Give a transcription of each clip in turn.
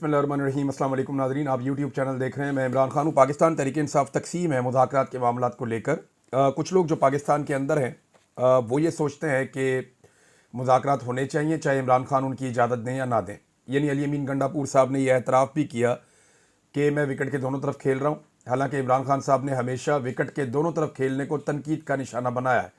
बिस्मिल्लाहिर्रहमानिर्रहीम। अस्सलाम वालेकुम नाज़रीन, आप यूट्यूब चैनल देख रहे हैं। मैं इमरान खान हूँ। पाकिस्तान तहरीक इंसाफ तकसीम है मुज़ाकरात के मामलात को लेकर। कुछ लोग जो पाकिस्तान के अंदर हैं वो ये सोचते हैं कि मुज़ाकरात होने चाहिए चाहे इमरान खान उनकी इजाज़त दें या ना दें। यानी अली अमीन गंडापुर साहब ने यह एतराफ़ भी किया कि मैं विकेट के दोनों तरफ खेल रहा हूँ। हालांकि इमरान खान साहब ने हमेशा विकेट के दोनों तरफ खेलने को तनकीद का निशाना बनाया है।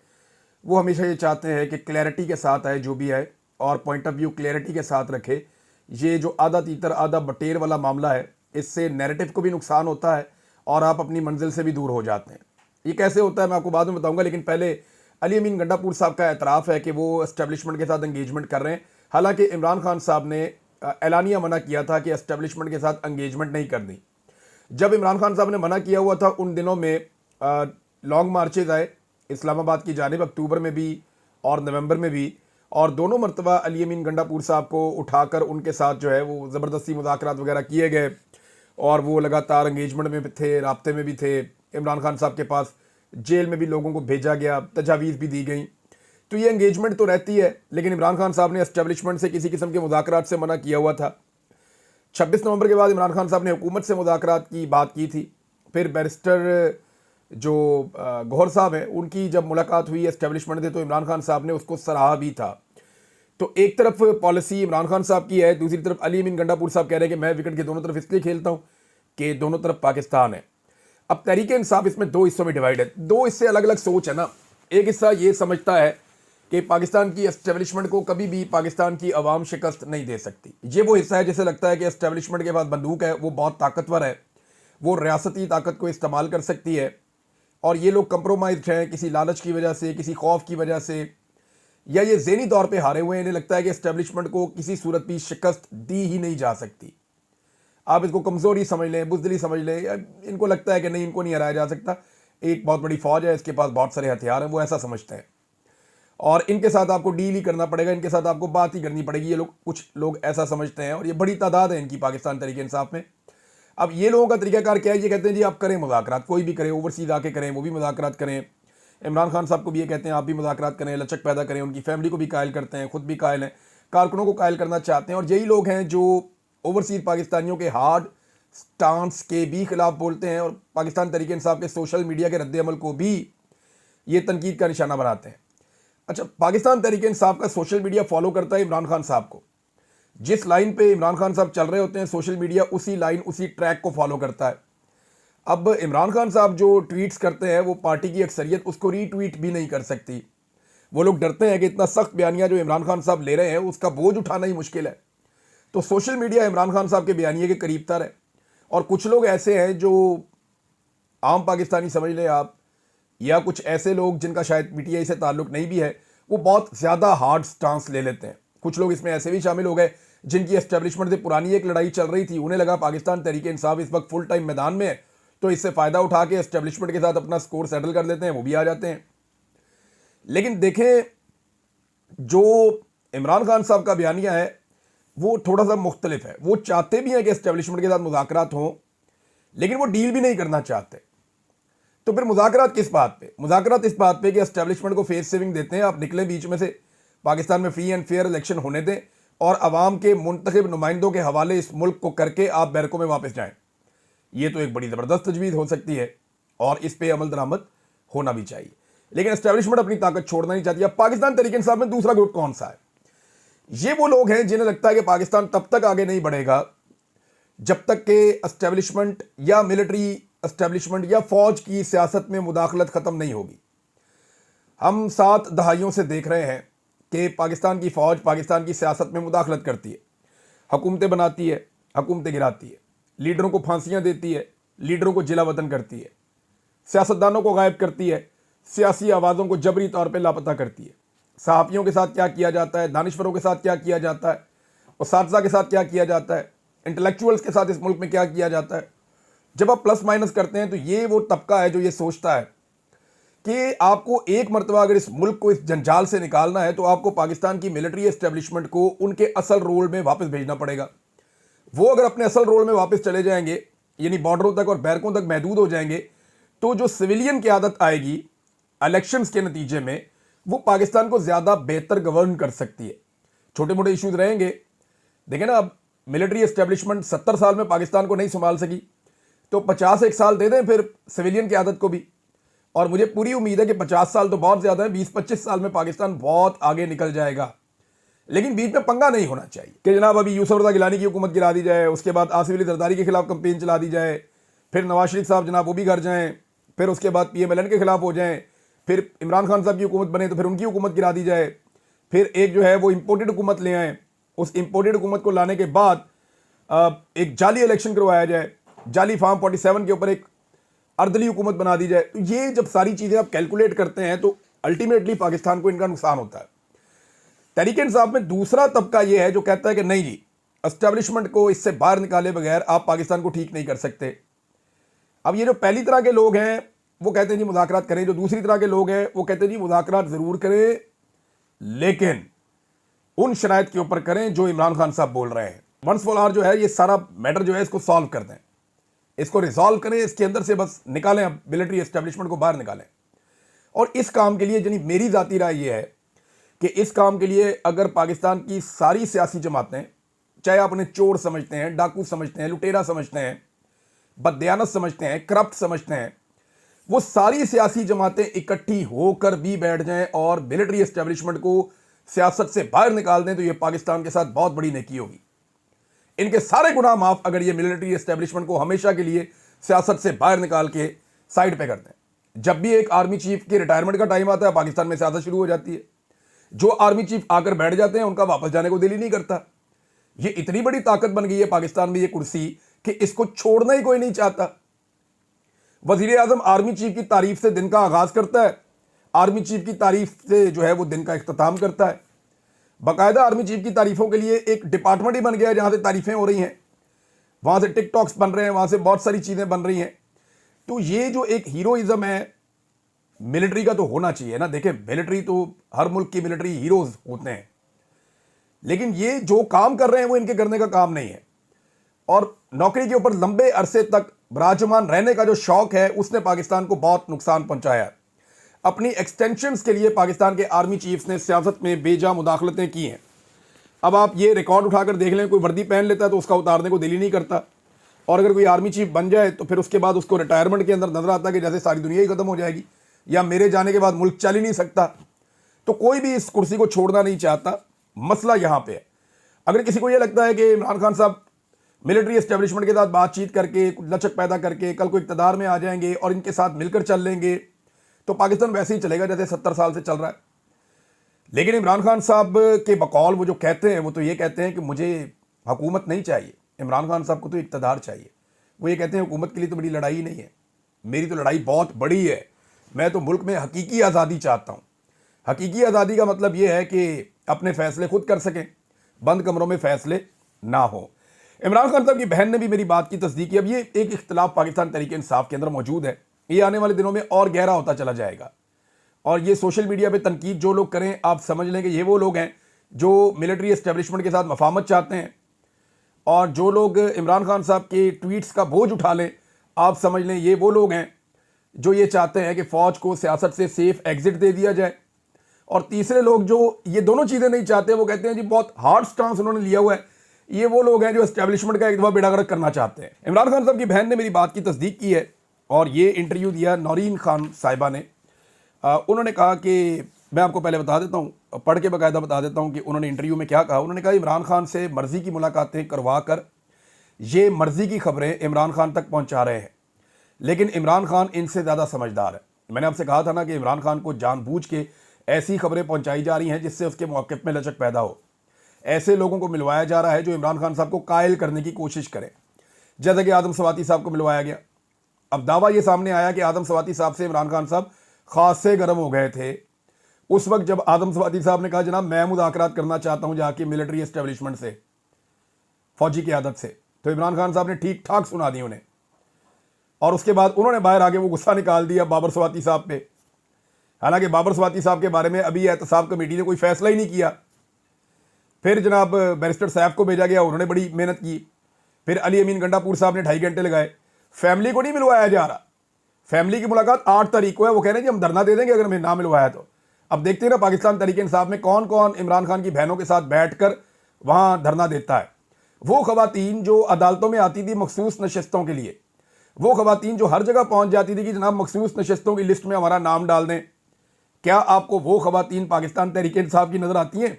वो हमेशा ये चाहते हैं कि क्लैरिटी के साथ आए जो भी आए, और पॉइंट ऑफ व्यू क्लैरिटी के साथ रखे। ये जो आधा तीतर आधा बटेर वाला मामला है, इससे नैरेटिव को भी नुकसान होता है और आप अपनी मंजिल से भी दूर हो जाते हैं। ये कैसे होता है मैं आपको बाद में बताऊंगा, लेकिन पहले अली अमीन गंडापुर साहब का एतराफ़ है कि वो एस्टेब्लिशमेंट के साथ एंगेजमेंट कर रहे हैं। हालांकि इमरान खान साहब ने एलानिया मना किया था कि एस्टेब्लिशमेंट के साथ एंगेजमेंट नहीं करनी। जब इमरान खान साहब ने मना किया हुआ था उन दिनों में लॉन्ग मार्चेज आए इस्लामाबाद की जानिब, अक्टूबर में भी और नवंबर में भी, और दोनों मरतबा अली अमीन गंडापुर साहब को उठाकर उनके साथ जो है वो ज़बरदस्ती मुज़ाकरात वगैरह किए गए और वो लगातार एंगेजमेंट में भी थे, राब्ते में भी थे। इमरान खान साहब के पास जेल में भी लोगों को भेजा गया, तजावीज़ भी दी गई। तो ये एंगेजमेंट तो रहती है, लेकिन इमरान खान साहब ने एस्टेब्लिशमेंट से किसी किस्म के मुज़ाकरात से मना किया हुआ था। 26 नवंबर के बाद इमरान खान साहब ने हुकूमत से मुज़ाकरात की बात की थी। फिर बैरिस्टर जो गौहर साहब हैं उनकी जब मुलाकात हुई एस्टेब्लिशमेंट से, तो इमरान खान साहब ने उसको सराहा भी था। तो एक तरफ पॉलिसी इमरान खान साहब की है, दूसरी तरफ अली अमीन गंडापुर साहब कह रहे हैं कि मैं विकेट के दोनों तरफ इसलिए खेलता हूं कि दोनों तरफ पाकिस्तान है। अब तहरीक इंसाफ इसमें दो हिस्सों में डिवाइड है, दो इससे अलग अलग सोच है ना। एक हिस्सा ये समझता है कि पाकिस्तान की एस्टेब्लिशमेंट को कभी भी पाकिस्तान की अवाम शिकस्त नहीं दे सकती। ये वो हिस्सा है जिसे लगता है कि एस्टेब्लिशमेंट के पास बंदूक है, वो बहुत ताकतवर है, वो रियासती ताकत को इस्तेमाल कर सकती है, और ये लोग कंप्रोमाइज्ड हैं किसी लालच की वजह से, किसी खौफ की वजह से, या ये ज़हनी तौर पे हारे हुए हैं। इन्हें लगता है कि एस्टेब्लिशमेंट को किसी सूरत भी शिकस्त दी ही नहीं जा सकती। आप इसको कमज़ोरी समझ लें, बुज़दिली समझ लें, या इनको लगता है कि नहीं, इनको नहीं हराया जा सकता, एक बहुत बड़ी फ़ौज है, इसके पास बहुत सारे हथियार हैं, वो ऐसा समझते हैं और इनके साथ आपको डील ही करना पड़ेगा, इनके साथ आपको बात ही करनी पड़ेगी। ये लोग, कुछ लोग ऐसा समझते हैं और ये बड़ी तादाद है इनकी पाकिस्तान तहरीक इंसाफ में। अब ये लोगों का तरीकाकार क्या है, ये कहते हैं जी आप करें मुज़ाकरात, कोई भी करे, ओवरसीज आके करें, वो भी मुज़ाकरात करें। इमरान खान साहब को भी ये कहते हैं आप भी मुज़ाकरात करें, लचक पैदा करें, उनकी फैमिली को भी कायल करते हैं, खुद भी कायल हैं, कारकुनों को कायल करना चाहते हैं। और यही लोग हैं जो ओवरसीज पाकिस्तानियों के हार्ड स्टांस के भी खिलाफ बोलते हैं और पाकिस्तान तहरीक इंसाफ के सोशल मीडिया के रद्द-ए-अमल को भी ये तनकीद का निशाना बनाते हैं। अच्छा, पाकिस्तान तहरीक इंसाफ का सोशल मीडिया फॉलो करता है इमरान खान साहब को। जिस लाइन पे इमरान खान साहब चल रहे होते हैं, सोशल मीडिया उसी लाइन, उसी ट्रैक को फॉलो करता है। अब इमरान खान साहब जो ट्वीट्स करते हैं वो पार्टी की अक्सरियत उसको रीट्वीट भी नहीं कर सकती। वो लोग डरते हैं कि इतना सख्त बयानिया जो इमरान खान साहब ले रहे हैं उसका बोझ उठाना ही मुश्किल है। तो सोशल मीडिया इमरान खान साहब के बयानिए के करीब तर है। और कुछ लोग ऐसे हैं जो आम पाकिस्तानी समझ लें आप, या कुछ ऐसे लोग जिनका शायद पीटीआई से ताल्लुक नहीं भी है, वो बहुत ज़्यादा हार्ड स्टांस ले लेते हैं। कुछ लोग इसमें ऐसे भी शामिल हो गए जिनकी एस्टेब्लिशमेंट से पुरानी एक लड़ाई चल रही थी, उन्हें लगा पाकिस्तान तहरीक इंसाफ इस वक्त फुल टाइम मैदान में है, तो इससे फ़ायदा उठा के एस्टेब्लिशमेंट के साथ अपना स्कोर सेटल कर लेते हैं, वो भी आ जाते हैं। लेकिन देखें, जो इमरान खान साहब का बयानिया है वो थोड़ा सा मुख्तलिफ है। वो चाहते भी हैं कि एस्टेब्लिशमेंट के साथ मुज़ाकरात हों, लेकिन वो डील भी नहीं करना चाहते। तो फिर मुज़ाकरात किस बात पे? मुज़ाकरात इस बात पे कि एस्टेब्लिशमेंट को फेस सेविंग देते हैं, आप निकलें बीच में से, पाकिस्तान में फ्री एंड फेयर इलेक्शन होने दें और अवाम के मुंतखब नुमाइंदों के हवाले इस मुल्क को करके आप बैरकों में वापस जाएं। ये तो एक बड़ी ज़बरदस्त तजवीज़ हो सकती है और इस पर अमल दरामद होना भी चाहिए। लेकिन एस्टेब्लिशमेंट अपनी ताकत छोड़ना नहीं चाहती। अब पाकिस्तान तहरीक इंसाफ में दूसरा ग्रुप कौन सा है? ये वो लोग हैं जिन्हें लगता है कि पाकिस्तान तब तक आगे नहीं बढ़ेगा जब तक के एस्टेब्लिशमेंट या मिलिट्री एस्टेब्लिशमेंट या फौज की सियासत में मुदाखलत ख़त्म नहीं होगी। हम 7 दहाइयों से देख रहे हैं कि पाकिस्तान की फ़ौज पाकिस्तान की सियासत में मुदाखलत करती है, हुकूमतें बनाती है, हुकूमतें गिराती है, लीडरों को फांसियाँ देती है, लीडरों को जिला वतन करती है, सियासतदानों को गायब करती है, सियासी आवाज़ों को जबरी तौर पर लापता करती है। सहाफ़ियों के साथ क्या किया जाता है, दानिशवरों के साथ क्या किया जाता है, उस्ताज़ा के साथ क्या किया जाता है, इंटेलेक्चुअल्स के साथ इस मुल्क में क्या किया जाता है। जब आप प्लस माइनस करते हैं तो ये वो तबका है जो ये सोचता है कि आपको एक मरतबा अगर इस मुल्क को इस जंजाल से निकालना है तो आपको पाकिस्तान की मिलिट्री एस्टेब्लिशमेंट को उनके असल रोल में वापस भेजना पड़ेगा। वो अगर अपने असल रोल में वापस चले जाएंगे, यानी बॉर्डरों तक और बैरकों तक महदूद हो जाएंगे, तो जो सिविलियन की आदत आएगी इलेक्शंस के नतीजे में, वो पाकिस्तान को ज़्यादा बेहतर गवर्न कर सकती है। छोटे मोटे इश्यूज रहेंगे। देखें ना, अब मिलिट्री एस्टेब्लिशमेंट 70 साल में पाकिस्तान को नहीं संभाल सकी तो 50 एक साल दे दें फिर सिविलियन क़यादत को भी। और मुझे पूरी उम्मीद है कि 50 साल तो बहुत ज़्यादा है, 20-25 साल में पाकिस्तान बहुत आगे निकल जाएगा। लेकिन बीच में पंगा नहीं होना चाहिए कि जनाब अभी यूसुफ रज़ा गिलानी की हुकूमत गिरा दी जाए, उसके बाद आसिफ अली जरदारी के खिलाफ कंपेन चला दी जाए, फिर नवाज शरीफ साहब जनाब वो भी घर जाएँ, फिर उसके बाद PMLN के खिलाफ हो जाएँ, फिर इमरान खान साहब की हुकूमत बने तो फिर उनकी हुकूमत गिरा दी जाए, फिर एक जो है वो इम्पोर्टेड हुकूमत ले आएँ, उस इम्पोर्टेड हुकूमत को लाने के बाद एक जाली इलेक्शन करवाया जाए, जाली फार्म 47 के ऊपर एक अर्दली हुकूमत बना दी जाए। तो ये जब सारी चीज़ें आप कैलकुलेट करते हैं तो अल्टीमेटली पाकिस्तान को इनका नुकसान होता है। तहरीक इंसाफ में दूसरा तबका ये है जो कहता है कि नहीं जी, एस्टेब्लिशमेंट को इससे बाहर निकाले बगैर आप पाकिस्तान को ठीक नहीं कर सकते। अब ये जो पहली तरह के लोग हैं वो कहते हैं जी मुज़ाकरात करें, जो दूसरी तरह के लोग हैं वो कहते हैं जी मुज़ाकरात ज़रूर करें लेकिन उन शराइत के ऊपर करें जो इमरान खान साहब बोल रहे हैं। वंस फॉर ऑल जो है ये सारा मैटर जो है इसको सॉल्व कर दें, इसको रिजॉल्व करें, इसके अंदर से बस निकालें, अब मिलिट्री एस्टेब्लिशमेंट को बाहर निकालें। और इस काम के लिए यानी मेरी ज़ाती राय ये है कि इस काम के लिए अगर पाकिस्तान की सारी सियासी जमातें, चाहे आप उन्हें चोर समझते हैं, डाकू समझते हैं, लुटेरा समझते हैं, बददियानत समझते हैं, करप्ट समझते हैं, वो सारी सियासी जमातें इकट्ठी होकर भी बैठ जाएं और मिलिट्री एस्टेब्लिशमेंट को सियासत से बाहर निकाल दें तो ये पाकिस्तान के साथ बहुत बड़ी नेकी होगी। इनके सारे गुनाह माफ अगर ये मिलिट्री एस्टेब्लिशमेंट को हमेशा के लिए सियासत से बाहर निकाल के साइड पे कर दें। जब भी एक आर्मी चीफ के रिटायरमेंट का टाइम आता है पाकिस्तान में सियासत शुरू हो जाती है। जो आर्मी चीफ आकर बैठ जाते हैं उनका वापस जाने को दिल ही नहीं करता। ये इतनी बड़ी ताकत बन गई है पाकिस्तान में ये कुर्सी कि इसको छोड़ना ही कोई नहीं चाहता। वजीर आजम आर्मी चीफ की तारीफ से दिन का आगाज करता है, आर्मी चीफ की तारीफ से जो है वो दिन का इख्तिताम करता है। बाकायदा आर्मी चीफ की तारीफों के लिए एक डिपार्टमेंट ही बन गया है जहां से तारीफें हो रही हैं, वहां से टिकटॉक्स बन रहे हैं, वहां से बहुत सारी चीजें बन रही हैं। तो ये जो एक हीरोइज्म है मिलिट्री का तो होना चाहिए ना। देखें मिलिट्री तो हर मुल्क की मिलिट्री हीरोज होते हैं, लेकिन ये जो काम कर रहे हैं वो इनके करने का काम नहीं है। और नौकरी के ऊपर लंबे अरसे तक विराजमान रहने का जो शौक है उसने पाकिस्तान को बहुत नुकसान पहुंचाया। अपनी एक्सटेंशंस के लिए पाकिस्तान के आर्मी चीफ्स ने सियासत में बेजा मुदाखलतें की हैं। अब आप ये रिकॉर्ड उठाकर देख लें, कोई वर्दी पहन लेता है तो उसका उतारने को दिल ही नहीं करता, और अगर कोई आर्मी चीफ बन जाए तो फिर उसके बाद उसको रिटायरमेंट के अंदर नजर आता है कि जैसे सारी दुनिया ही खत्म हो जाएगी या मेरे जाने के बाद मुल्क चल ही नहीं सकता। तो कोई भी इस कुर्सी को छोड़ना नहीं चाहता। मसला यहाँ पे है, अगर किसी को यह लगता है कि इमरान खान साहब मिलिट्री एस्टेब्लिशमेंट के साथ बातचीत करके लचक पैदा करके कल को इक़्तिदार में आ जाएंगे और इनके साथ मिलकर चल लेंगे तो पाकिस्तान वैसे ही चलेगा जैसे 70 साल से चल रहा है। लेकिन इमरान खान साहब के बकौल वो जो कहते हैं वो तो ये कहते हैं कि मुझे हुकूमत नहीं चाहिए, इमरान खान साहब को तो इक़्तिदार चाहिए। वो ये कहते हैं हुकूमत के लिए तो बड़ी लड़ाई नहीं है, मेरी तो लड़ाई बहुत बड़ी है, मैं तो मुल्क में हकीकी आज़ादी चाहता हूँ। हकीकी आज़ादी का मतलब ये है कि अपने फ़ैसले खुद कर सकें, बंद कमरों में फ़ैसले ना हो। इमरान खान साहब की बहन ने भी मेरी बात की तस्दीक की। अब ये एक इख्तिलाफ पाकिस्तान तहरीक इंसाफ के अंदर मौजूद है, ये आने वाले दिनों में और गहरा होता चला जाएगा। और ये सोशल मीडिया पे तनकीद जो लोग करें आप समझ लें कि ये वो लोग हैं जो मिलिट्री एस्टेब्लिशमेंट के साथ मफाहमत चाहते हैं, और जो लोग इमरान खान साहब के ट्वीट्स का बोझ उठा लें आप समझ लें ये वो लोग हैं जो ये चाहते हैं कि फ़ौज को सियासत से सेफ एग्जिट दे दिया जाए। और तीसरे लोग जो ये दोनों चीज़ें नहीं चाहते वो कहते हैं जी बहुत हार्ड स्टांस उन्होंने लिया हुआ है, ये वो लोग हैं जो एस्टेब्लिशमेंट का एक दफ़ा बेड़ा गर्क करना चाहते हैं। इमरान खान साहब की बहन ने मेरी बात की तस्दीक की है और ये इंटरव्यू दिया नौरीन खान साहिबा ने। उन्होंने कहा कि मैं आपको पहले बता देता हूँ, पढ़ के बाकायदा बता देता हूँ कि उन्होंने इंटरव्यू में क्या कहा। उन्होंने कहा इमरान खान से मर्ज़ी की मुलाकातें करवा कर ये मर्ज़ी की खबरें इमरान खान तक पहुँचा रहे हैं, लेकिन इमरान खान इनसे ज़्यादा समझदार है। मैंने आपसे कहा था ना कि इमरान खान को जानबूझ के ऐसी खबरें पहुँचाई जा रही हैं जिससे उसके मौक़िफ़ में लचक पैदा हो। ऐसे लोगों को मिलवाया जा रहा है जो इमरान खान साहब को कायल करने की कोशिश करें, जैसा कि आदम सवाती साहब को मिलवाया गया। अब दावा ये सामने आया कि आदम सवाती साहब से इमरान खान साहब खासे गर्म हो गए थे उस वक्त जब आदम सवाती साहब ने कहा जनाब मैं मुज़ाकरात करना चाहता हूं जाके मिलिट्री एस्टेब्लिशमेंट से, फौजी क़यादत से। तो इमरान खान साहब ने ठीक ठाक सुना दी उन्हें, और उसके बाद उन्होंने बाहर आके वो गुस्सा निकाल दिया बाबर सवाती साहब पे। हालांकि बाबर सवाती साहब के बारे में अभी एहतसाब कमेटी ने कोई फैसला ही नहीं किया। फिर जनाब बैरिस्टर सैफ को भेजा गया, उन्होंने बड़ी मेहनत की। फिर अली अमीन गंडापुर साहब ने 2.5 घंटे लगाए। फैमिली को नहीं मिलवाया जा रहा, फैमिली की मुलाकात 8 तारीख को है। वो कह रहे हैं कि हम धरना दे देंगे अगर हमें ना मिलवाया तो। अब देखते हैं ना पाकिस्तान तहरीक इंसाफ में कौन कौन इमरान खान की बहनों के साथ बैठकर वहां धरना देता है। वो खवातीन जो अदालतों में आती थी मखसूस नशस्तों के लिए, वो खवातीन जो हर जगह पहुंच जाती थी कि जनाब मखसूस नशस्तों की लिस्ट में हमारा नाम डाल दें, क्या आपको वो खवातीन पाकिस्तान तहरीक इंसाफ की नज़र आती हैं?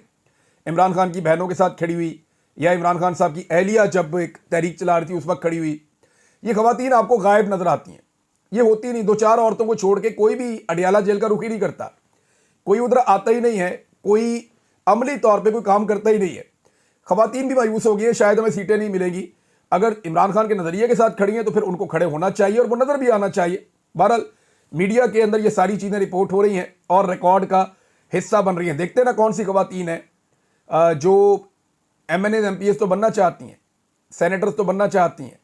इमरान खान की बहनों के साथ खड़ी हुई, या इमरान खान साहब की अहलिया जब एक तहरीक चला रही थी उस वक्त खड़ी हुई, ये खवातीन आपको गायब नज़र आती हैं। ये होती नहीं, दो चार औरतों को छोड़ के कोई भी अडियाला जेल का रुख ही नहीं करता, कोई उधर आता ही नहीं है, कोई अमली तौर पर कोई काम करता ही नहीं है। खवातीन भी मायूस हो गई है, शायद हमें सीटें नहीं मिलेंगी। अगर इमरान खान के नज़रिए के साथ खड़ी हैं तो फिर उनको खड़े होना चाहिए और वो नज़र भी आना चाहिए। बहरहाल मीडिया के अंदर ये सारी चीज़ें रिपोर्ट हो रही हैं और रिकॉर्ड का हिस्सा बन रही हैं। देखते हैं ना कौन सी खवातीन है जो MNA MPs तो बनना चाहती हैं, सेनेटर्स तो बनना चाहती हैं,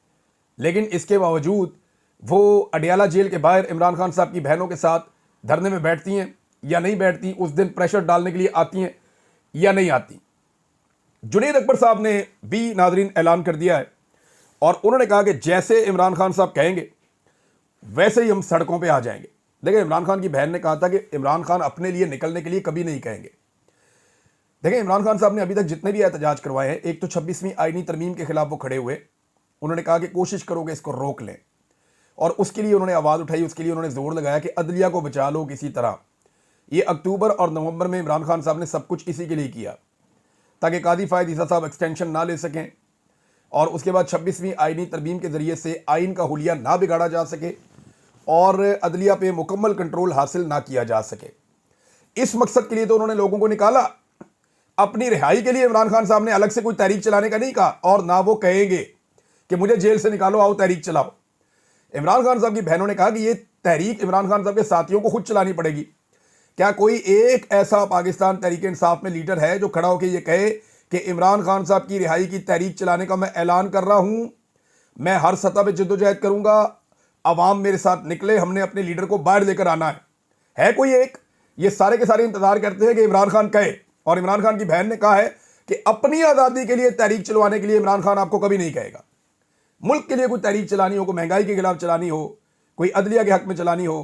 लेकिन इसके बावजूद वो अडियाला जेल के बाहर इमरान खान साहब की बहनों के साथ धरने में बैठती हैं या नहीं बैठती, उस दिन प्रेशर डालने के लिए आती हैं या नहीं आती। जुनैद अकबर साहब ने भी नाजरीन ऐलान कर दिया है और उन्होंने कहा कि जैसे इमरान खान साहब कहेंगे वैसे ही हम सड़कों पे आ जाएंगे। देखिए, इमरान खान की बहन ने कहा था कि इमरान खान अपने लिए निकलने के लिए कभी नहीं कहेंगे। देखिए, इमरान खान साहब ने अभी तक जितने भी एहतजाज करवाए हैं, एक तो 26वीं आईनी तरमीम के खिलाफ वो खड़े हुए, उन्होंने कहा कि कोशिश करोगे इसको रोक लें, और उसके लिए उन्होंने आवाज़ उठाई, उसके लिए उन्होंने जोर लगाया कि अदलिया को बचा लो किसी तरह। ये अक्टूबर और नवंबर में इमरान खान साहब ने सब कुछ इसी के लिए किया ताकि कादी फ़ायद ईसा साहब एक्सटेंशन ना ले सकें और उसके बाद 26वीं आईनी तरमीम के ज़रिए से आइन का हुलिया ना बिगाड़ा जा सके और अदलिया पे मुकम्मल कंट्रोल हासिल ना किया जा सके। इस मकसद के लिए तो उन्होंने लोगों को निकाला। अपनी रिहाई के लिए इमरान खान साहब ने अलग से कोई तहरीक चलाने का नहीं कहा और ना वो कहेंगे कि मुझे जेल से निकालो, आओ तहरीक चलाओ। इमरान खान साहब की बहनों ने कहा कि ये तहरीक इमरान खान साहब के साथियों को खुद चलानी पड़ेगी। क्या कोई एक ऐसा पाकिस्तान तहरीक इंसाफ में लीडर है जो खड़ा होकर ये कहे कि इमरान खान साहब की रिहाई की तहरीक चलाने का मैं ऐलान कर रहा हूं, मैं हर सतह पर जद्दोजहद करूंगा, अवाम मेरे साथ निकले, हमने अपने लीडर को बाहर लेकर आना है कोई एक? ये सारे के सारे इंतजार करते हैं कि इमरान खान कहे, और इमरान खान की बहन ने कहा है कि अपनी आज़ादी के लिए तहरीक चलवाने के लिए इमरान खान आपको कभी नहीं कहेगा। मुल्क के लिए कोई तहरीक चलानी हो, कोई महंगाई के खिलाफ चलानी हो, कोई अदलिया के हक में चलानी हो,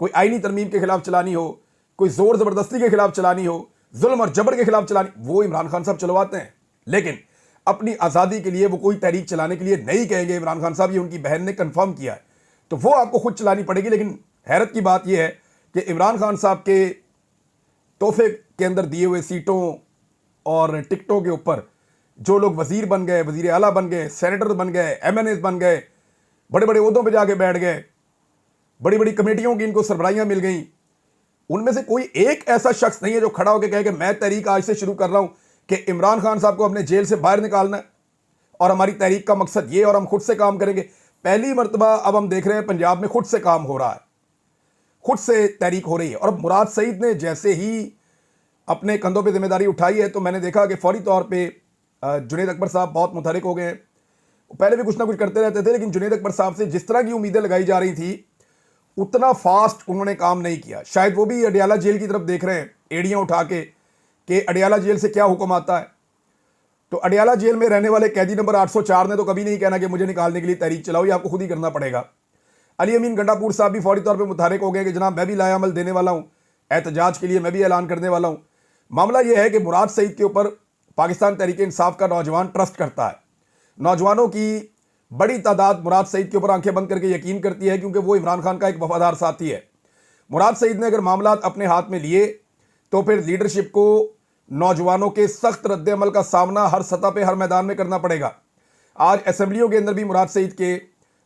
कोई आईनी तरमीम के खिलाफ चलानी हो, कोई जोर ज़बरदस्ती के खिलाफ चलानी हो, जुल्म और जबर के खिलाफ चलानी, वो इमरान खान साहब चलवाते हैं। लेकिन अपनी आज़ादी के लिए वो कोई तहरीक चलाने के लिए नहीं कहेंगे इमरान खान साहब, ये उनकी बहन ने कंफर्म किया है, तो वो आपको खुद चलानी पड़ेगी। लेकिन हैरत की बात यह है कि इमरान खान साहब के तोहफे के अंदर दिए हुए सीटों और टिकटों के ऊपर जो लोग वजीर बन गए, वजीर आला बन गए, सेनेटर बन गए, MNAs बन गए, बड़े बड़े ओहदों पे जाके बैठ गए, बड़ी बड़ी कमेटियों की इनको सरबराहियां मिल गई, उनमें से कोई एक ऐसा शख्स नहीं है जो खड़ा होकर कहे कि मैं तहरीक आज से शुरू कर रहा हूं कि इमरान खान साहब को अपने जेल से बाहर निकालना है और हमारी तहरीक का मकसद ये और हम खुद से काम करेंगे। पहली मरतबा अब हम देख रहे हैं पंजाब में खुद से काम हो रहा है, खुद से तहरीक हो रही है। और मुराद सईद ने जैसे ही अपने कंधों पे जिम्मेदारी उठाई है तो मैंने देखा कि फौरी तौर पे जुनैद अकबर साहब बहुत मुतहरिक हो गए। पहले भी कुछ ना कुछ करते रहते थे, लेकिन जुनैद अकबर साहब से जिस तरह की उम्मीदें लगाई जा रही थी उतना फास्ट उन्होंने काम नहीं किया। शायद वो भी अडियाला जेल की तरफ देख रहे हैं एड़ियाँ उठा के कि अडियाला जेल से क्या हुक्म आता है। तो अडियाला जेल में रहने वाले कैदी नंबर 804 ने तो कभी नहीं कहना कि मुझे निकालने के लिए तहरीक चलाओ, ये आपको खुद ही करना पड़ेगा। अली अमीन गंडापुर साहब भी फौरी तौर पे मुतहरिक हो गए कि जनाब मैं भी लायामल देने वाला हूँ, एहतजाज के लिए मैं भी ऐलान करने वाला हूँ। मामला यह है कि मुराद सईद के ऊपर पाकिस्तान तहरीक इंसाफ का नौजवान ट्रस्ट करता है। नौजवानों की बड़ी तादाद मुराद सईद के ऊपर आंखें बंद करके यकीन करती है क्योंकि वो इमरान खान का एक वफादार साथी है। मुराद सईद ने अगर मामला अपने हाथ में लिए तो फिर लीडरशिप को नौजवानों के सख्त रद्द-ए-अमल का सामना हर सतह पे हर मैदान में करना पड़ेगा। आज असेंबलियों के अंदर भी मुराद सईद के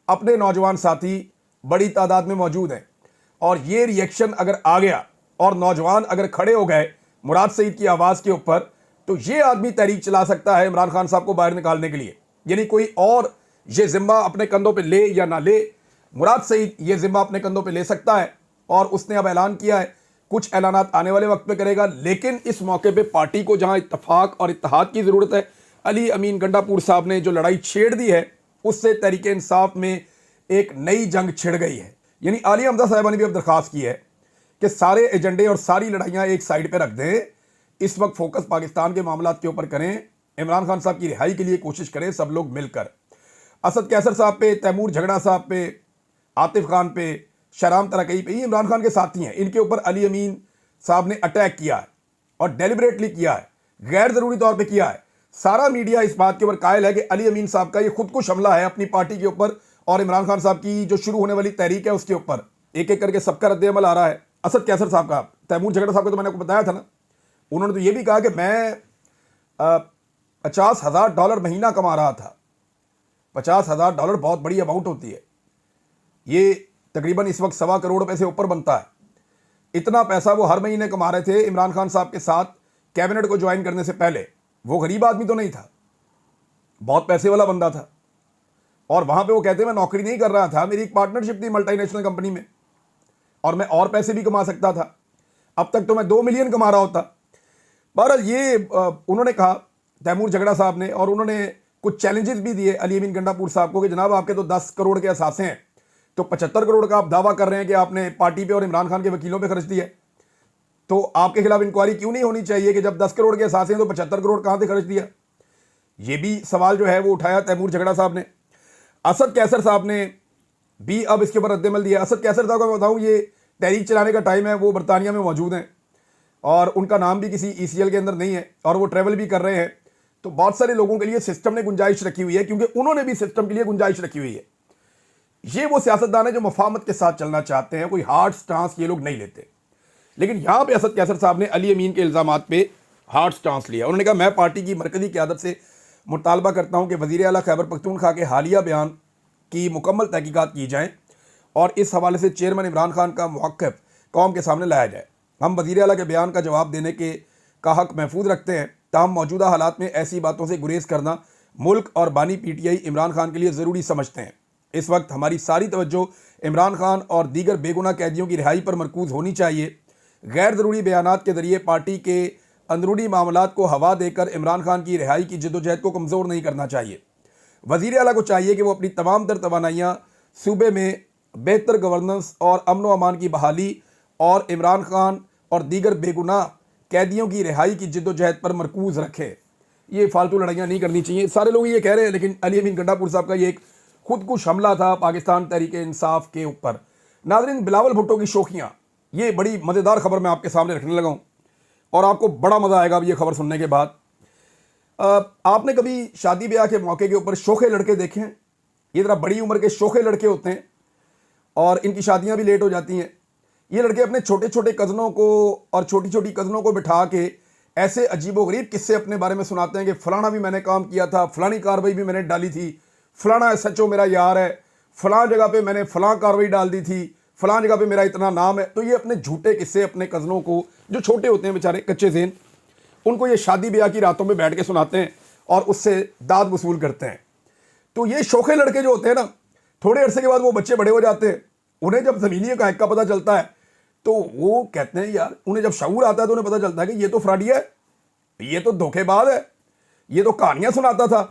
अपने नौजवान साथी बड़ी तादाद में मौजूद हैं और ये रिएक्शन अगर आ गया और नौजवान अगर खड़े हो गए मुराद सईद की आवाज़ के ऊपर तो ये आदमी तहरीक चला सकता है इमरान खान साहब को बाहर निकालने के लिए। यानी कोई और ये जिम्मा अपने कंधों पे ले या ना ले, मुराद सईद ये जिम्मा अपने कंधों पे ले सकता है और उसने अब ऐलान किया है। कुछ ऐलानात आने वाले वक्त में करेगा, लेकिन इस मौके पे पार्टी को जहां इत्तफाक और इत्तेहाद की ज़रूरत है, अली अमीन गंडापुर साहब ने जो लड़ाई छेड़ दी है उससे तहरीक इंसाफ में एक नई जंग छिड़ गई है। यानी आलिया हमजा साहिबा ने भी अब दरख्वास्त की है कि सारे एजेंडे और सारी लड़ाइयाँ एक साइड पर रख दें, इस वक्त फोकस पाकिस्तान के मामला के ऊपर करें, इमरान खान साहब की रिहाई के लिए कोशिश करें सब लोग मिलकर। असद कैसर साहब पे, तैमूर झगड़ा साहब पे, आतिफ खान पे, शहराम तरकई पे, ये इमरान खान के साथी हैं। इनके ऊपर अली अमीन साहब ने अटैक किया है और डेलिबरेटली किया है, गैर ज़रूरी तौर पे किया है सारा मीडिया इस बात के ऊपर कायल है कि अली अमीन साहब का ये खुदकुश हमला है अपनी पार्टी के ऊपर और इमरान खान साहब की जो शुरू होने वाली तहरीक है उसके ऊपर। एक एक करके सबका रद्द-ए-अमल आ रहा है। असद कैसर साहब का, तैमूर झगड़ा साहब को तो मैंने आपको बताया था ना, उन्होंने तो ये भी कहा कि मैं $50,000 महीना कमा रहा था। $50,000 बहुत बड़ी अमाउंट होती है। ये तकरीबन इस वक्त 1.25 करोड़ रुपए से ऊपर बनता है। इतना पैसा वो हर महीने कमा रहे थे इमरान खान साहब के साथ कैबिनेट को ज्वाइन करने से पहले। वो गरीब आदमी तो नहीं था, बहुत पैसे वाला बंदा था। और वहां पे वो कहते हैं मैं नौकरी नहीं कर रहा था, मेरी एक पार्टनरशिप थी मल्टीनेशनल कंपनी में और मैं और पैसे भी कमा सकता था। अब तक तो मैं 2 मिलियन कमा रहा होता। बहरहाल ये उन्होंने कहा तैमूर झगड़ा साहब ने, और उन्होंने कुछ चैलेंजेस भी दिए अली अमीन गंडापुर साहब को कि जनाब आपके तो 10 करोड़ के असासे हैं, तो 75 करोड़ का आप दावा कर रहे हैं कि आपने पार्टी पे और इमरान खान के वकीलों पे खर्च दिया, तो आपके खिलाफ इंक्वायरी क्यों नहीं होनी चाहिए कि जब 10 करोड़ के असासे हैं तो 75 करोड़ कहां से खर्च दिया? ये भी सवाल जो है वो उठाया तैमूर झगड़ा साहब ने। असद कैसर साहब ने भी अब इसके ऊपर रद्द-ए-अमल दिया। असद कैसर साहब को बताऊं, ये तहरीक चलाने का टाइम है, वो बरतानिया में मौजूद हैं और उनका नाम भी किसी ECL के अंदर नहीं है और वो ट्रैवल भी कर रहे हैं। तो बहुत सारे लोगों के लिए सिस्टम ने गुंजाइश रखी हुई है, क्योंकि उन्होंने भी सिस्टम के लिए गुंजाइश रखी हुई है। ये वो सियासतदान है जो मफाहमत के साथ चलना चाहते हैं, कोई हार्ड स्टांस ये लोग नहीं लेते। लेकिन यहां पे असद कैसर साहब ने अली अमीन के इल्जामात पे हार्ड स्टांस लिया। उन्होंने कहा मैं पार्टी की मरकजी क़यादत से मुतालबा करता हूं कि वज़ीर आला खैबर पख्तूनख्वा के हालिया बयान की मुकम्मल तहकीकात की जाएँ और इस हवाले से चेयरमैन इमरान खान का मौक़िफ़ कौम के सामने लाया जाए। हम वज़ीर आला के बयान का जवाब देने का हक़ महफूज रखते हैं, ताहम मौजूदा हालात में ऐसी बातों से गुरेज करना मुल्क और बानी PTI इमरान खान के लिए ज़रूरी समझते हैं। इस वक्त हमारी सारी तवज्जो इमरान खान और दीगर बेगुनाह कैदियों की रिहाई पर मरकूज़ होनी चाहिए। गैर ज़रूरी बयानात के ज़रिए पार्टी के अंदरूनी मामलात को हवा देकर इमरान खान की रिहाई की जद्दोजहद को कमज़ोर नहीं करना चाहिए। वज़ीर आला को चाहिए कि वो अपनी तमाम तर तवानाइयाँ सूबे में बेहतर गवर्नेंस और अमन व अमान की बहाली और इमरान खान और दीगर बेगुनाह कैदियों की रिहाई की जद्दोजहद पर मरकूज़ रखे। ये फालतू लड़ाइयाँ नहीं करनी चाहिए, सारे लोग ये कह रहे हैं, लेकिन अली अमीन गंडापुर साहब का ये एक खुदकुश हमला था पाकिस्तान तहरीक-ए-इंसाफ के ऊपर। नाज़रीन, बिलावल भुट्टो की शोखियाँ, ये बड़ी मज़ेदार खबर मैं आपके सामने रखने लगा हूँ और आपको बड़ा मज़ा आएगा अब ये खबर सुनने के बाद। आपने कभी शादी ब्याह के मौके के ऊपर शोखे लड़के देखे हैं? ये ज़रा बड़ी उम्र के शोखे लड़के होते हैं और इनकी शादियाँ भी लेट हो जाती हैं। ये लड़के अपने छोटे छोटे कज़नों को और छोटी छोटी कज़नों को बिठा के ऐसे अजीबोगरीब किस्से अपने बारे में सुनाते हैं कि फ़लाना भी मैंने काम किया था, फ़लानी कार्रवाई भी मैंने डाली थी, फ़लाना SHO मेरा यार है, फ़लाँ जगह पे मैंने फ़लाँ कार्रवाई डाल दी थी, फ़लाँ जगह पे मेरा इतना नाम है। तो ये अपने झूठे किस्से अपने कज़नों को, जो छोटे होते हैं बेचारे कच्चे ज़हन, उनको ये शादी ब्याह की रातों में बैठ के सुनाते हैं और उससे दाद वसूल करते हैं। तो ये शोखे लड़के जो होते हैं ना, थोड़े अरसे के बाद वो बच्चे बड़े हो जाते हैं। उन्हें जब ज़मीनी हक़ का पता चलता है तो वो कहते हैं यार, उन्हें जब शऊर आता है तो उन्हें पता चलता है कि ये तो फ्रॉडिया है, ये तो धोखेबाज है, ये तो कहानियां सुनाता था।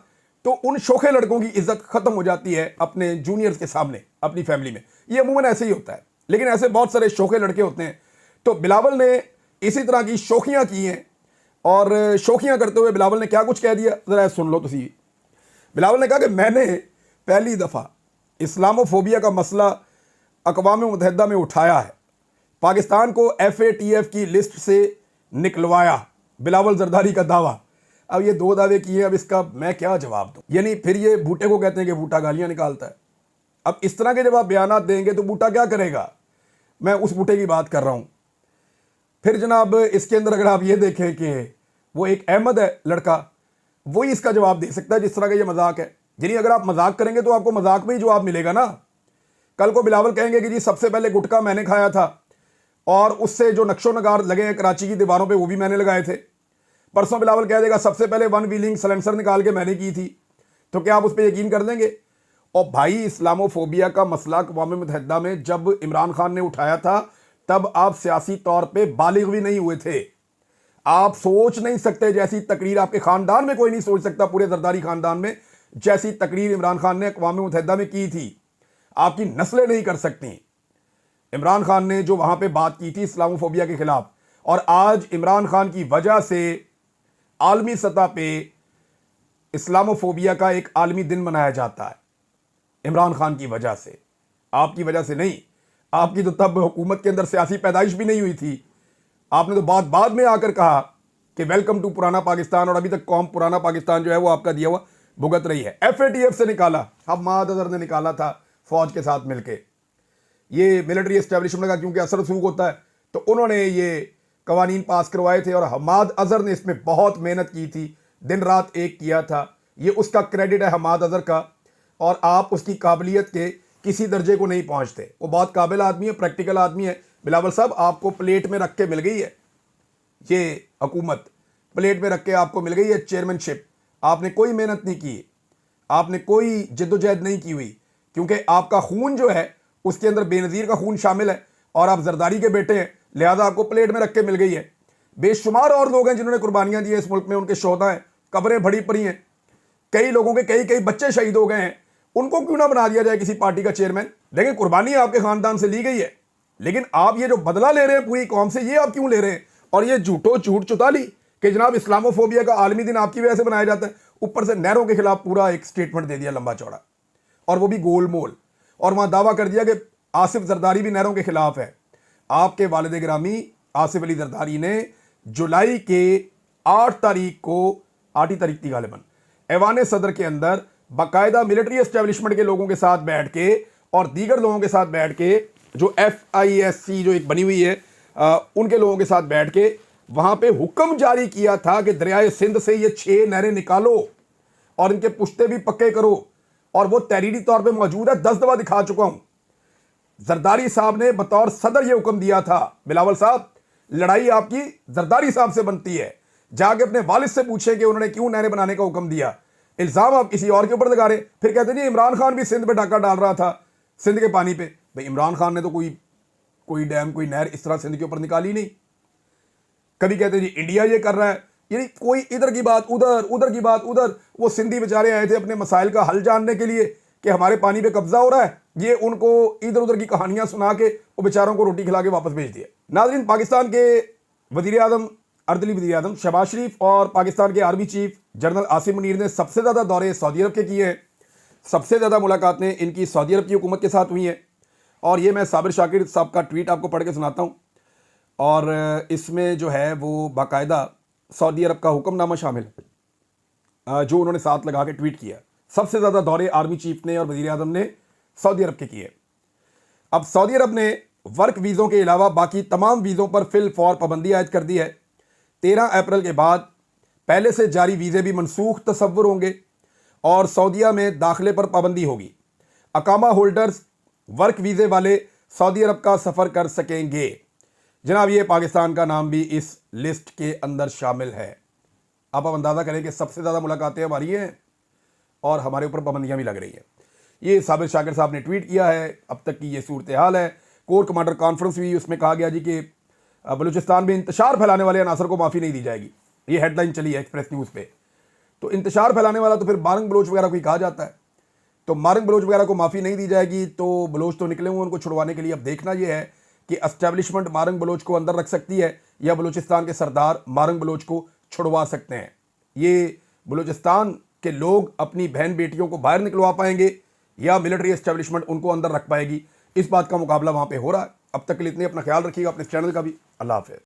तो उन शोखे लड़कों की इज्जत खत्म हो जाती है अपने जूनियर्स के सामने, अपनी फैमिली में। ये अमूमन ऐसे ही होता है, लेकिन ऐसे बहुत सारे शोखे लड़के होते हैं। तो बिलावल ने इसी तरह की शोखियां की हैं और शोखियां करते हुए बिलावल ने क्या कुछ कह दिया, ज़रा सुन लो। तो सी बिलावल ने कहा कि मैंने पहली दफ़ा इस्लामोफोबिया का मसला अक़वाम मुत्तहिदा में उठाया है, पाकिस्तान को FATF की लिस्ट से निकलवाया, बिलावल जरदारी का दावा। अब ये 2 दावे किए, अब इसका मैं क्या जवाब दूं? यानी फिर ये बूटे को कहते हैं कि बूटा गालियां निकालता है। अब इस तरह के जब आप बयानात देंगे तो बूटा क्या करेगा? मैं उस बूटे की बात कर रहा हूं। फिर जनाब इसके अंदर अगर आप ये देखें कि वो एक अहमद है लड़का, वही इसका जवाब दे सकता है जिस तरह का ये मजाक है। यानी अगर आप मजाक करेंगे तो आपको मजाक में ही जवाब मिलेगा ना। कल को बिलावल कहेंगे कि जी सबसे पहले गुटखा मैंने खाया था और उससे जो नक्शो नगार लगे हैं कराची की दीवारों पे वो भी मैंने लगाए थे। परसों बिलावल कह देगा सबसे पहले 1 व्हीलिंग सलेंसर निकाल के मैंने की थी। तो क्या आप उस पर यकीन कर देंगे? और भाई, इस्लामोफोबिया का मसला अक़वाम मुत्तहिदा में जब इमरान खान ने उठाया था तब आप सियासी तौर पर बालिग भी नहीं हुए थे। आप सोच नहीं सकते जैसी तकरीर, आपके खानदान में कोई नहीं सोच सकता, पूरे जरदारी खानदान में, जैसी तकरीर इमरान खान ने अक़वाम मुत्तहिदा में की थी। आपकी नस्लें नहीं कर सकती। इमरान खान ने जो वहां पे बात की थी इस्लामोफोबिया के खिलाफ, और आज इमरान खान की वजह से आलमी सतह पे इस्लामोफोबिया का एक आलमी दिन मनाया जाता है। इमरान खान की वजह से, आपकी वजह से नहीं। आपकी तो तब हुकूमत के अंदर सियासी पैदाइश भी नहीं हुई थी। आपने तो बाद में आकर कहा कि वेलकम टू पुराना पाकिस्तान, और अभी तक कौम पुराना पाकिस्तान जो है वो आपका दिया हुआ भुगत रही है। FATF से निकाला, हम्माद अजहर ने निकाला था फौज के साथ मिलके। ये मिलिट्री एस्टेब्लिशमेंट का क्योंकि असर सूख होता है तो उन्होंने ये कवानीन पास करवाए थे, और हम्माद अजहर ने इसमें बहुत मेहनत की थी, दिन रात एक किया था। ये उसका क्रेडिट है हम्माद अजहर का, और आप उसकी काबिलियत के किसी दर्जे को नहीं पहुंचते। वो बहुत काबिल आदमी है, प्रैक्टिकल आदमी है। बिलावल साहब, आपको प्लेट में रख के मिल गई है ये हुकूमत, प्लेट में रख के आपको मिल गई है चेयरमैनशिप। आपने कोई मेहनत नहीं की, आपने कोई जद्दोजहद नहीं की हुई, क्योंकि आपका खून जो है उसके अंदर बेनज़ीर का खून शामिल है और आप जरदारी के बेटे हैं, लिहाजा आपको प्लेट में रख के मिल गई है। बेशुमार और लोग हैं जिन्होंने कुर्बानियां दी हैं इस मुल्क में, उनके शोधा हैं, कब्रें भरी पड़ी हैं, कई लोगों के कई बच्चे शहीद हो गए हैं। उनको क्यों ना बना दिया जाए किसी पार्टी का चेयरमैन? देखिए, कुर्बानी आपके खानदान से ली गई है, लेकिन आप ये जो बदला ले रहे हैं पूरी कौम से, ये आप क्यों ले रहे हैं? और ये झूठ चुताली कि जनाब इस्लामोफोबिया का आलमी दिन आपकी वजह से बनाया जाता है, ऊपर से नहरों के खिलाफ पूरा एक स्टेटमेंट दे दिया लंबा चौड़ा, और वो भी गोलमोल, और वहां दावा कर दिया कि आसिफ जरदारी भी नहरों के खिलाफ है। आपके वालिद गिरामी आसिफ अली जरदारी ने जुलाई के 8 तारीख को, 8 ही तारीख थी गालिबन, ऐवान सदर के अंदर बाकायदा मिलिट्री एस्टेब्लिशमेंट के लोगों के साथ बैठ के और दीगर लोगों के साथ बैठ के, जो FISC जो एक बनी हुई है उनके लोगों के साथ बैठ के वहां पे हुक्म जारी किया था कि दरियाए सिंध से ये 6 नहरें निकालो और इनके पुश्ते भी पक्के करो, और वो तहरीरी तौर पे मौजूद है, 10 दफा दिखा चुका हूं। जरदारी साहब ने बतौर सदर ये हुक्म दिया था। बिलावल साहब, लड़ाई आपकी जरदारी साहब से बनती है, जाके अपने वालिद से पूछे कि उन्होंने क्यों नहरें बनाने का हुक्म दिया। इल्जाम आप किसी और के ऊपर लगा रहे, फिर कहते नहीं इमरान खान भी सिंध पे डाका डाल रहा था, सिंध के पानी पे। भाई, इमरान खान ने तो कोई डैम, कोई नहर इस तरह सिंध के ऊपर निकाली नहीं। कभी कहते जी इंडिया ये कर रहा है, यानी कोई इधर की बात उधर, उधर की बात उधर। वो सिंधी बेचारे आए थे अपने मसाइल का हल जानने के लिए कि हमारे पानी पे कब्जा हो रहा है, ये उनको इधर उधर की कहानियां सुना के वो बेचारों को रोटी खिला के वापस भेज दिया। नाज़रीन, पाकिस्तान के वजीर आजम, अर्दली वजीर आजम शहबाज शरीफ और पाकिस्तान के army chief general Asim Munir ने सबसे ज़्यादा दौरे सऊदी अरब के किए हैं। सबसे ज़्यादा मुलाकातें इनकी सऊदी अरब की हुकूमत के साथ हुई हैं, और ये मैं साबिर शाकिर साहब का ट्वीट आपको पढ़ के सुनाता हूँ। और इसमें जो है वो बाकायदा सऊदी अरब का हुक्मनामा शामिल है जो उन्होंने साथ लगा के ट्वीट किया। सबसे ज़्यादा दौरे आर्मी चीफ ने और वज़ीर आज़म ने सऊदी अरब के किए। अब सऊदी अरब ने वर्क वीज़ों के अलावा बाकी तमाम वीज़ों पर फिल फौर पाबंदी आयद कर दी है। 13 अप्रैल के बाद पहले से जारी वीज़े भी मनसूख तस्वुर होंगे और सऊदीया में दाखिले पर पाबंदी होगी। अकामा होल्डर्स, वर्क वीज़े वाले सऊदी अरब का सफ़र कर सकेंगे। जनाब, ये पाकिस्तान का नाम भी इस लिस्ट के अंदर शामिल है। अब आप अंदाज़ा करें कि सबसे ज़्यादा मुलाकातें हमारी हैं और हमारे ऊपर पाबंदियाँ भी लग रही हैं। ये साबिर शाकिर साहब ने ट्वीट किया है। अब तक की ये सूरत हाल है। कोर कमांडर कॉन्फ्रेंस हुई, उसमें कहा गया जी कि बलूचिस्तान में इंतशार फैलाने वाले अनासर को माफ़ी नहीं दी जाएगी। ये हेडलाइन चली है एक्सप्रेस न्यूज़ पे। तो इंतशार फैलाने वाला तो फिर मारंग बलोच वगैरह कोई कहा जाता है, तो मारंग बलोच वगैरह को माफ़ी नहीं दी जाएगी। तो बलोच तो निकले हुए, उनको छुड़वाने के लिए अब देखना यह है कि एस्टेब्लिशमेंट मारंग बलोच को अंदर रख सकती है या बलूचिस्तान के सरदार मारंग बलोच को छुड़वा सकते हैं। ये बलूचिस्तान के लोग अपनी बहन बेटियों को बाहर निकलवा पाएंगे या मिलिट्री एस्टेब्लिशमेंट उनको अंदर रख पाएगी। इस बात का मुकाबला वहाँ पे हो रहा है। अब तक के लिए इतने, अपना ख्याल रखिएगा, अपने चैनल का भी। अल्लाह हाफ़िज़।